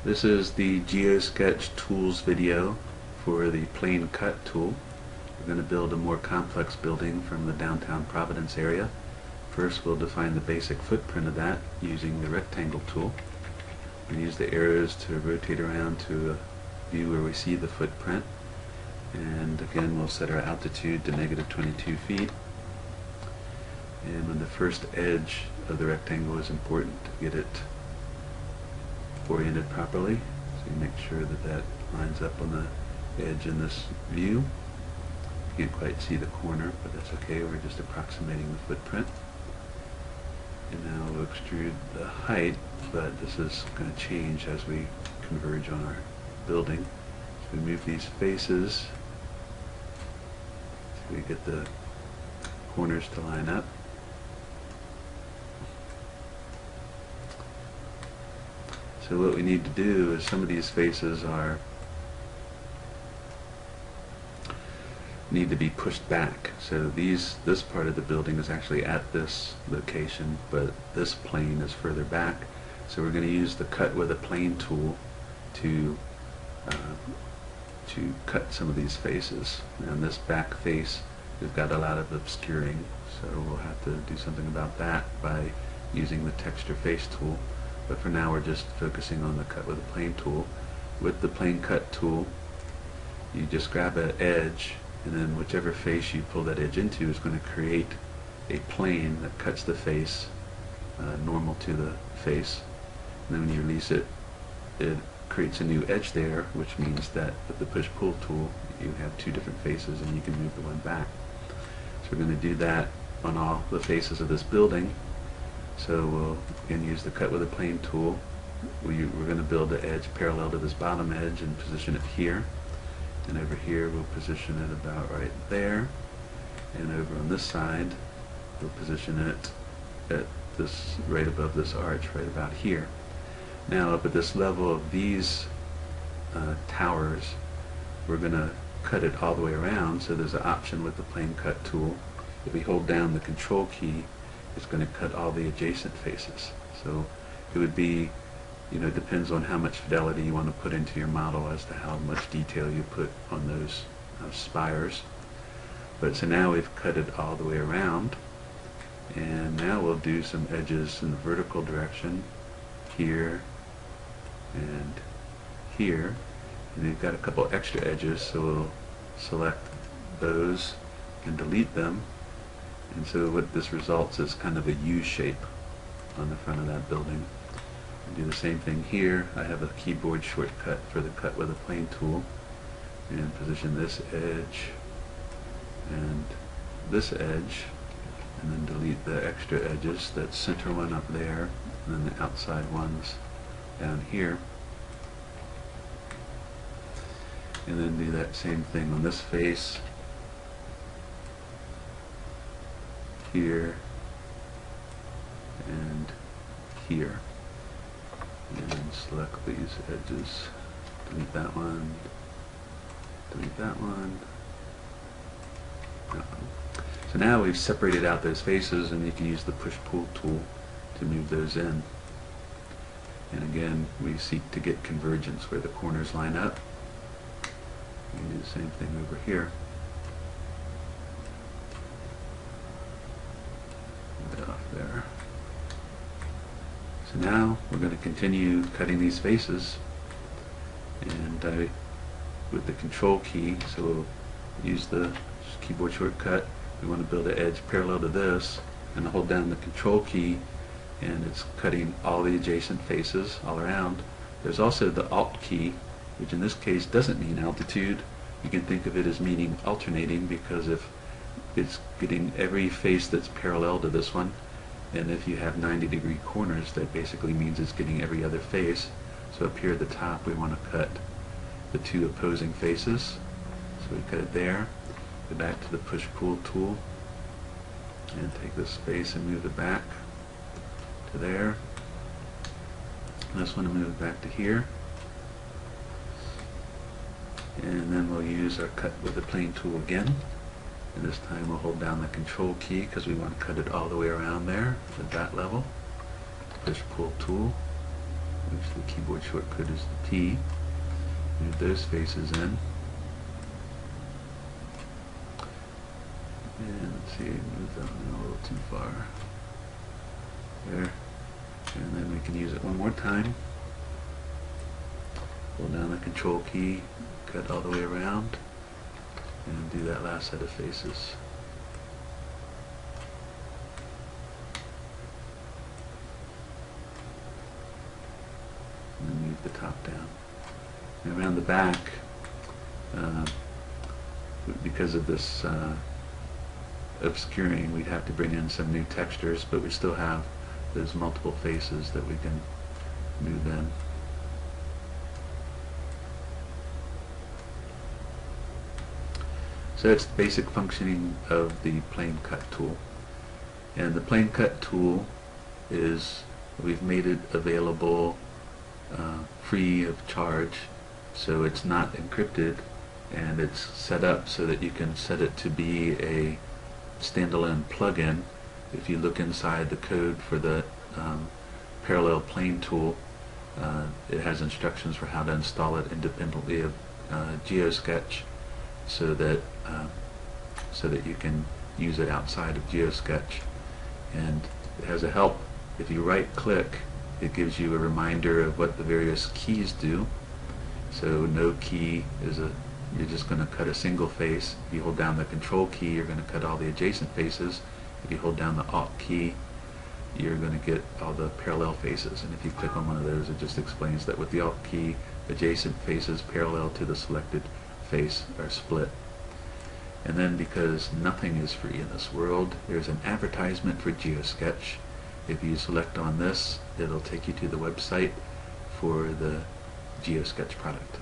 This is the GeoSketch Tools video for the Plane Cut Tool. We're going to build a more complex building from the downtown Providence area. First we'll define the basic footprint of that using the rectangle tool. We use the arrows to rotate around to a view where we see the footprint. And again we'll set our altitude to -22 feet. And when the first edge of the rectangle is important to get it oriented properly, so you make sure that that lines up on the edge in this view. You can't quite see the corner, but that's okay, we're just approximating the footprint. And now we'll extrude the height, but this is going to change as we converge on our building. So we move these faces so we get the corners to line up. So what we need to do is some of these faces need to be pushed back. So this part of the building is actually at this location, but this plane is further back. So we're going to use the cut with a plane tool to cut some of these faces. And this back face, we've got a lot of obscuring, so we'll have to do something about that by using the texture face tool. But for now we're just focusing on the cut with a plane tool. With the plane cut tool, you just grab an edge, and then whichever face you pull that edge into is going to create a plane that cuts the face normal to the face. And then when you release it, it creates a new edge there, which means that with the push-pull tool you have two different faces and you can move the one back. So we're going to do that on all the faces of this building. So we'll again use the cut with a plane tool. We're going to build the edge parallel to this bottom edge and position it here. And over here we'll position it about right there. And over on this side we'll position it at this, right above this arch, right about here. Now up at this level of these towers, we're going to cut it all the way around. So there's an option with the plane cut tool. If we hold down the control key, it's going to cut all the adjacent faces. So it would be, it depends on how much fidelity you want to put into your model as to how much detail you put on those spires. But so now we've cut it all the way around, and now we'll do some edges in the vertical direction here and here. And we've got a couple extra edges, so we'll select those and delete them. And so what this results is kind of a U shape on the front of that building. And do the same thing here. I have a keyboard shortcut for the cut with a plane tool, and position this edge and this edge, and then delete the extra edges. That center one up there, and then the outside ones down here. And then do that same thing on this face, here and here. And then select these edges, delete that one, delete that one, that one. So now we've separated out those faces, and you can use the push-pull tool to move those in. And again, we seek to get convergence where the corners line up. You can do the same thing over here. Off there. So now we're going to continue cutting these faces, and with the control key, so we'll use the keyboard shortcut. We want to build an edge parallel to this, and hold down the control key, and it's cutting all the adjacent faces all around. There's also the Alt key, which in this case doesn't mean altitude. You can think of it as meaning alternating, because if it's getting every face that's parallel to this one, and if you have 90-degree corners, that basically means it's getting every other face. So up here at the top we want to cut the two opposing faces, so we cut it there. Go back to the push-pull tool and take this face and move it back to there. And this one to move it back to here. And then we'll use our cut with the plane tool again. And this time we'll hold down the control key because we want to cut it all the way around there at that level. Push-pull tool. which the keyboard shortcut is the T. Move those faces in. And let's see, move that one a little too far. There. And then we can use it one more time. Hold down the control key, cut all the way around, and do that last set of faces. And then move the top down. And around the back, because of this obscuring, we'd have to bring in some new textures, but we still have those multiple faces that we can move in. So that's the basic functioning of the Plane Cut tool. And the Plane Cut tool is, we've made it available free of charge, so it's not encrypted, and it's set up so that you can set it to be a standalone plugin. If you look inside the code for the parallel plane tool, it has instructions for how to install it independently of GeoSketch, so that you can use it outside of GeoSketch. And it has a help. If you right click, it gives you a reminder of what the various keys do. So no key is you're just going to cut a single face. If you hold down the control key, you're going to cut all the adjacent faces. If you hold down the Alt key, you're going to get all the parallel faces. And if you click on one of those, it just explains that with the Alt key, adjacent faces parallel to the selected face are split. And then, because nothing is free in this world, there's an advertisement for GeoSketch. If you select on this, it'll take you to the website for the GeoSketch product.